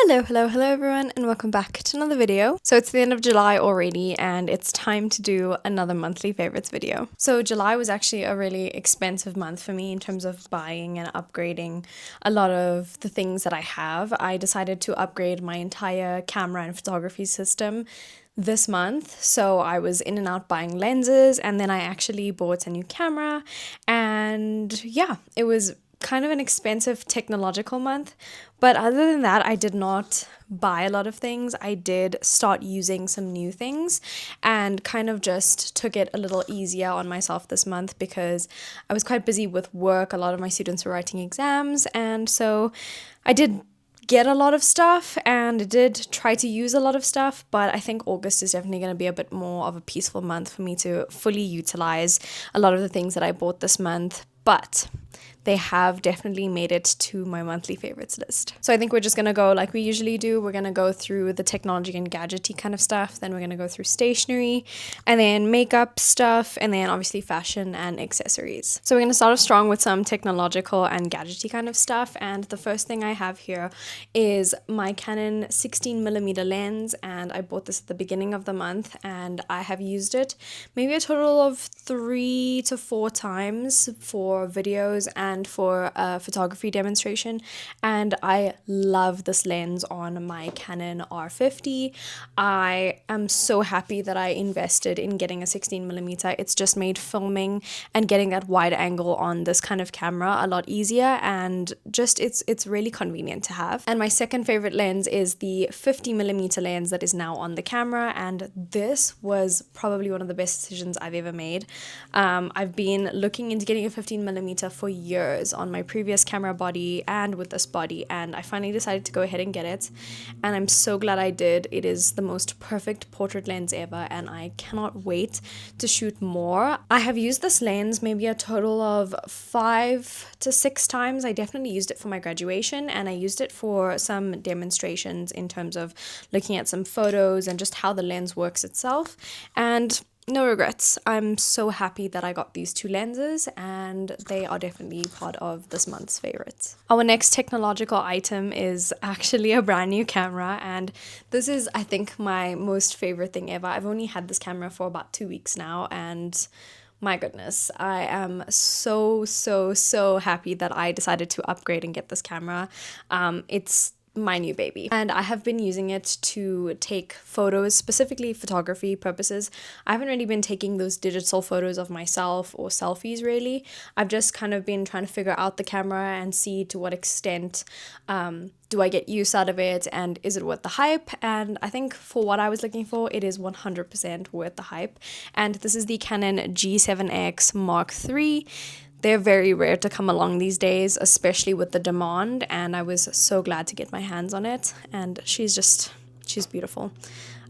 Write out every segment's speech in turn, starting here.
Hello everyone, and welcome back to another video. So it's the end of July already and it's time to do another monthly favorites video. So July was actually a really expensive month for me in terms of buying and upgrading a lot of the things that I have. I decided to upgrade my entire camera and photography system this month. So I was in and out buying lenses, and then I actually bought a new camera, and yeah, it was kind of an expensive technological month. But other than that, I did not buy a lot of things. I did start using some new things and kind of just took it a little easier on myself this month because I was quite busy with work. A lot of my students were writing exams, and so I did get a lot of stuff and did try to use a lot of stuff, but I think August is definitely going to be a bit more of a peaceful month for me to fully utilize a lot of the things that I bought this month. But they have definitely made it to my monthly favorites list. So I think we're just going to go like we usually do. We're going to go through the technology and gadgety kind of stuff. Then we're going to go through stationery and then makeup stuff, and then obviously fashion and accessories. So we're going to start off strong with some technological and gadgety kind of stuff. And the first thing I have here is my Canon 16mm lens, and I bought this at the beginning of the month and I have used it maybe a total of 3 to 4 times for videos and for a photography demonstration, and I love this lens on my Canon R50. I am so happy that I invested in getting a 16mm. It's just made filming and getting that wide angle on this kind of camera a lot easier, and just it's really convenient to have. And my second favorite lens is the 50mm lens that is now on the camera, and this was probably one of the best decisions I've ever made. I've been looking into getting a 15mm for years on my previous camera body and with this body, and I finally decided to go ahead and get it, and I'm so glad I did. It is the most perfect portrait lens ever, and I cannot wait to shoot more. I have used this lens maybe a total of 5 to 6 times. I definitely used it for my graduation, and I used it for some demonstrations in terms of looking at some photos and just how the lens works itself, and no regrets. I'm so happy that I got these 2 lenses, and they are definitely part of this month's favorites. Our next technological item is actually a brand new camera, and this is, I think, my most favorite thing ever. I've only had this camera for about 2 weeks now, and my goodness, I am so happy that I decided to upgrade and get this camera. It's my new baby, and I have been using it to take photos, specifically photography purposes. I haven't really been taking those digital photos of myself or selfies really. I've just kind of been trying to figure out the camera and see to what extent do I get use out of it, and is it worth the hype? And I think for what I was looking for, it is 100% worth the hype. And this is the Canon G7X Mark III. They're very rare to come along these days, especially with the demand, and I was so glad to get my hands on it, and she's beautiful.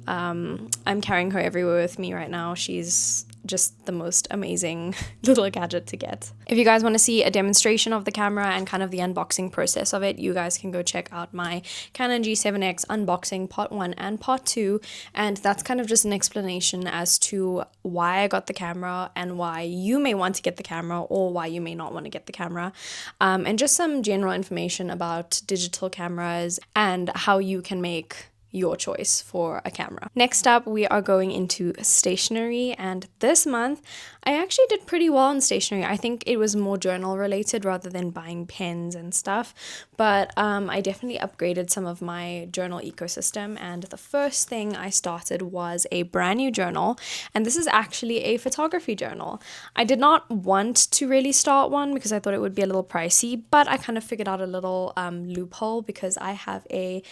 I'm carrying her everywhere with me right now. She's just the most amazing little gadget to get. If you guys want to see a demonstration of the camera and kind of the unboxing process of it, you guys can go check out my Canon G7X unboxing part 1 and part 2, and that's kind of just an explanation as to why I got the camera and why you may want to get the camera or why you may not want to get the camera, and just some general information about digital cameras and how you can make your choice for a camera. Next up, we are going into stationery, and this month I actually did pretty well in stationery. I think it was more journal related rather than buying pens and stuff, but I definitely upgraded some of my journal ecosystem, and the first thing I started was a brand new journal, and this is actually a photography journal. I did not want to really start one because I thought it would be a little pricey, but I kind of figured out a little loophole because I have a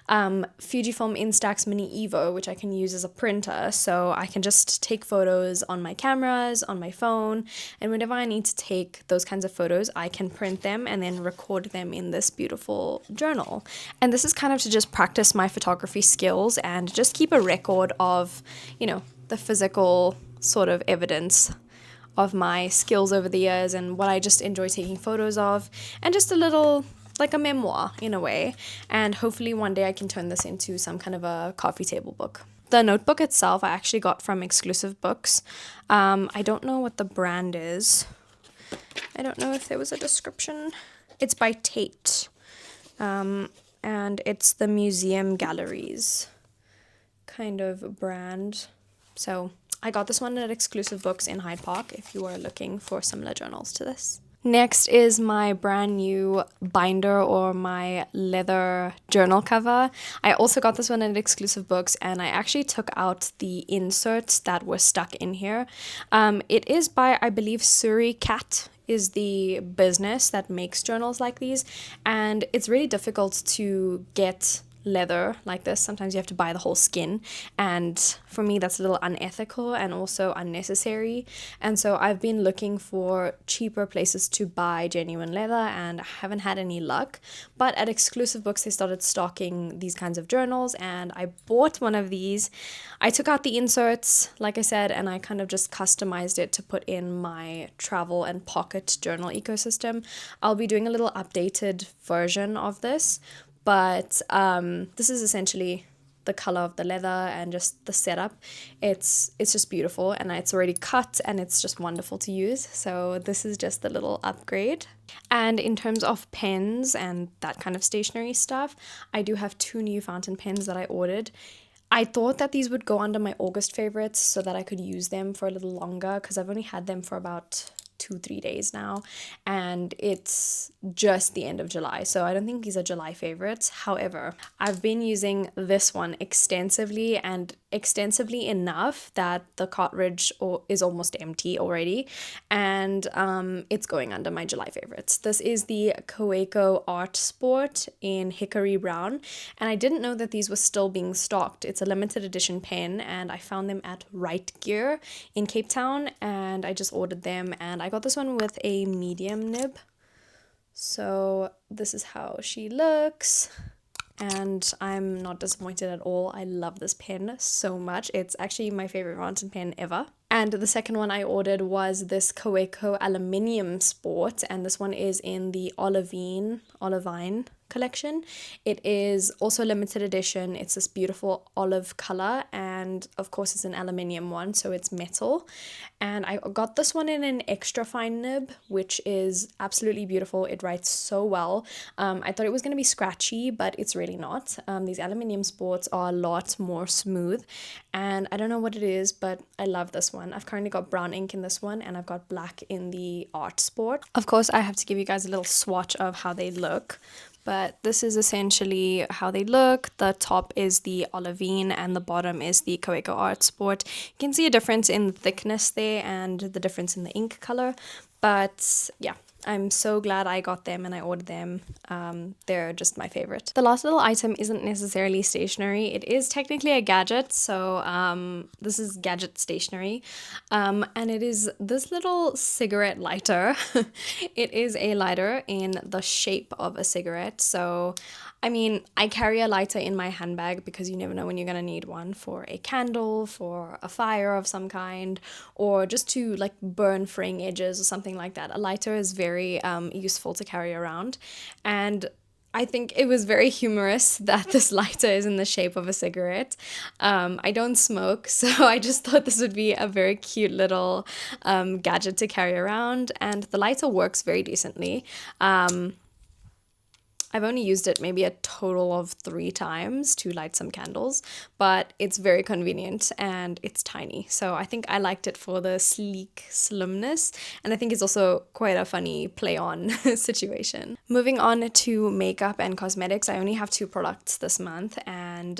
Fujifilm Instax Mini Evo, which I can use as a printer, so I can just take photos on my cameras, on my phone, and whenever I need to take those kinds of photos, I can print them and then record them in this beautiful journal. And this is kind of to just practice my photography skills and just keep a record of, you know, the physical sort of evidence of my skills over the years and what I just enjoy taking photos of, and just a little like a memoir in a way, and hopefully one day I can turn this into some kind of a coffee table book. The notebook itself I actually got from Exclusive Books. I don't know what the brand is. I don't know if there was a description. It's by Tate. and it's the Museum Galleries kind of brand. So I got this one at Exclusive Books in Hyde Park if you are looking for similar journals to this. Next is my brand new binder or my leather journal cover. I also got this one at Exclusive Books, and I actually took out the inserts that were stuck in here. It is by, I believe, Surrey Cat is the business that makes journals like these, and it's really difficult to get leather like this. Sometimes you have to buy the whole skin, and for me that's a little unethical and also unnecessary, and so I've been looking for cheaper places to buy genuine leather, and I haven't had any luck. But at Exclusive Books they started stocking these kinds of journals, and I bought one of these. I took out the inserts, like I said, and I kind of just customized it to put in my travel and pocket journal ecosystem. I'll be doing a little updated version of this, but this is essentially the color of the leather and just the setup. It's just beautiful, and it's already cut and it's just wonderful to use. So this is just a little upgrade. And in terms of pens and that kind of stationery stuff, I do have 2 new fountain pens that I ordered. I thought that these would go under my August favorites so that I could use them for a little longer, because I've only had them for about 2-3 days now, and it's just the end of July, so I don't think these are July favorites. However, I've been using this one extensively, and extensively enough that the cartridge is almost empty already, and it's going under my July favorites. This is the Kaweco Art Sport in Hickory Brown, and I didn't know that these were still being stocked. It's a limited edition pen, and I found them at Right Gear in Cape Town, and I just ordered them, and I got this one with a medium nib. So this is how she looks, and I'm not disappointed at all. I love this pen so much. It's actually my favorite fountain pen ever. And the second one I ordered was this Kaweco Aluminium Sport, and this one is in the olivine collection. It is also limited edition. It's this beautiful olive color, and of course it's an aluminium one, so it's metal. And I got this one in an extra fine nib, which is absolutely beautiful. It writes so well. I thought it was going to be scratchy, but it's really not. These aluminium sports are a lot more smooth, and I don't know what it is, but I love this one. I've currently got brown ink in this one, and I've got black in the Art Sport. Of course, I have to give you guys a little swatch of how they look, but this is essentially how they look. The top is the olivine and the bottom is the Kaweco Art Sport. You can see a difference in the thickness there and the difference in the ink color, but yeah, I'm so glad I got them and I ordered them. They're just my favorite. The last little item isn't necessarily stationery. It is technically a gadget, so this is gadget stationery, and it is this little cigarette lighter. It is a lighter in the shape of a cigarette. So I mean, I carry a lighter in my handbag because you never know when you're gonna need one for a candle, for a fire of some kind, or just to like burn fraying edges or something like that. A lighter is very useful to carry around, and I think it was very humorous that this lighter is in the shape of a cigarette. I don't smoke, so I just thought this would be a very cute little gadget to carry around, and the lighter works very decently. I've only used it maybe a total of 3 times to light some candles, but it's very convenient and it's tiny. So I think I liked it for the sleek slimness, and I think it's also quite a funny play on situation. Moving on to makeup and cosmetics, I only have 2 products this month, and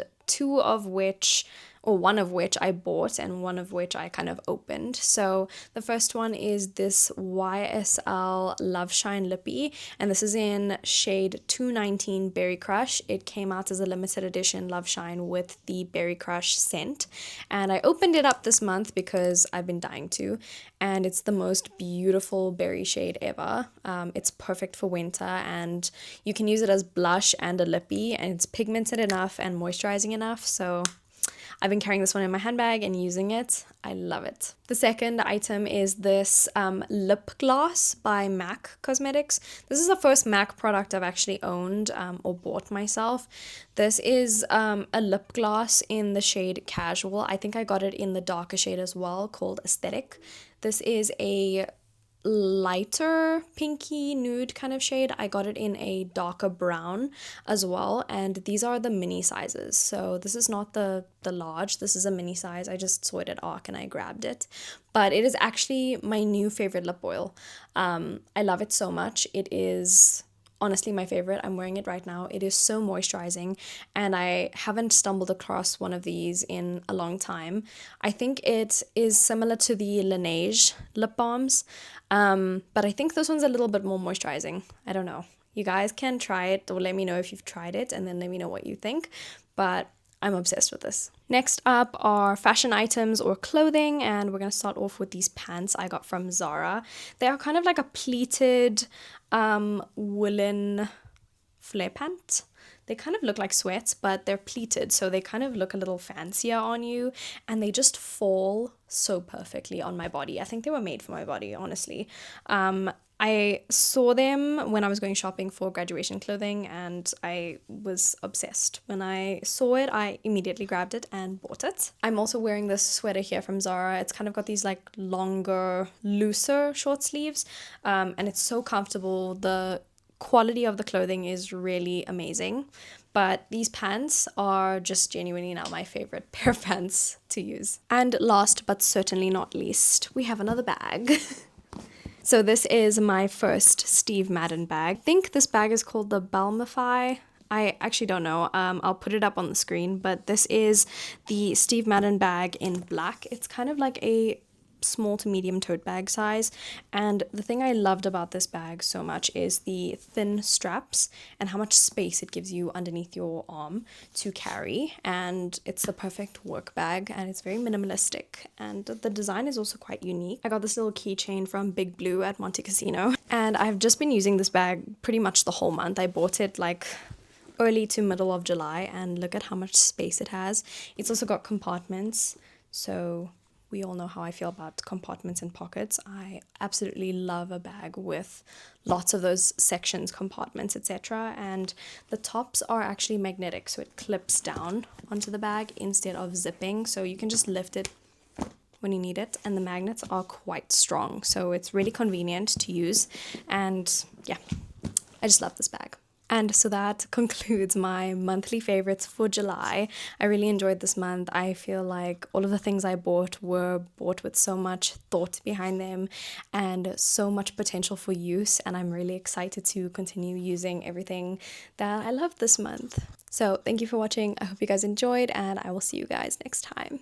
one of which I bought and one of which I kind of opened. So the first one is this YSL Love Shine Lippy, and this is in shade 219 Berry Crush. It came out as a limited edition Love Shine with the Berry Crush scent, and I opened it up this month because I've been dying to, and it's the most beautiful berry shade ever. It's perfect for winter, and you can use it as blush and a lippy, and it's pigmented enough and moisturizing enough, so I've been carrying this one in my handbag and using it. I love it. The second item is this lip gloss by MAC Cosmetics. This is the first MAC product I've actually owned or bought myself. This is a lip gloss in the shade Casual. I think I got it in the darker shade as well, called Aesthetic. This is a lighter pinky nude kind of shade. I got it in a darker brown as well, and these are the mini sizes. So this is not the large, this is a mini size. I just saw it at ARC and I grabbed it. But it is actually my new favorite lip oil. I love it so much. It is honestly my favorite. I'm wearing it right now. It is so moisturizing, and I haven't stumbled across one of these in a long time. I think it is similar to the Laneige lip balms, but I think this one's a little bit more moisturizing. I don't know. You guys can try it, or let me know if you've tried it, and then let me know what you think. But I'm obsessed with this. Next up are fashion items or clothing, and we're going to start off with these pants I got from Zara. They are kind of like a pleated woolen flare pant. They kind of look like sweats, but they're pleated, so they kind of look a little fancier on you, and they just fall so perfectly on my body. I think they were made for my body, honestly. I saw them when I was going shopping for graduation clothing, and I was obsessed. When I saw it, I immediately grabbed it and bought it. I'm also wearing this sweater here from Zara. It's kind of got these like longer, looser short sleeves, and it's so comfortable. The quality of the clothing is really amazing, but these pants are just genuinely now my favorite pair of pants to use. And last but certainly not least, we have another bag. So this is my first Steve Madden bag. I think this bag is called the Balmify. I actually don't know. I'll put it up on the screen, but this is the Steve Madden bag in black. It's kind of like a small to medium tote bag size, and the thing I loved about this bag so much is the thin straps and how much space it gives you underneath your arm to carry. And it's the perfect work bag, and it's very minimalistic, and the design is also quite unique. I got this little keychain from Big Blue at Monte Casino, and I've just been using this bag pretty much the whole month. I bought it like early to middle of July, and look at how much space it has. It's also got compartments, so we all know how I feel about compartments and pockets. I absolutely love a bag with lots of those sections, compartments, etc. And the tops are actually magnetic, so it clips down onto the bag instead of zipping. So you can just lift it when you need it, and the magnets are quite strong. So it's really convenient to use, and yeah, I just love this bag. And so that concludes my monthly favorites for July. I really enjoyed this month. I feel like all of the things I bought were bought with so much thought behind them and so much potential for use. And I'm really excited to continue using everything that I love this month. So thank you for watching. I hope you guys enjoyed, and I will see you guys next time.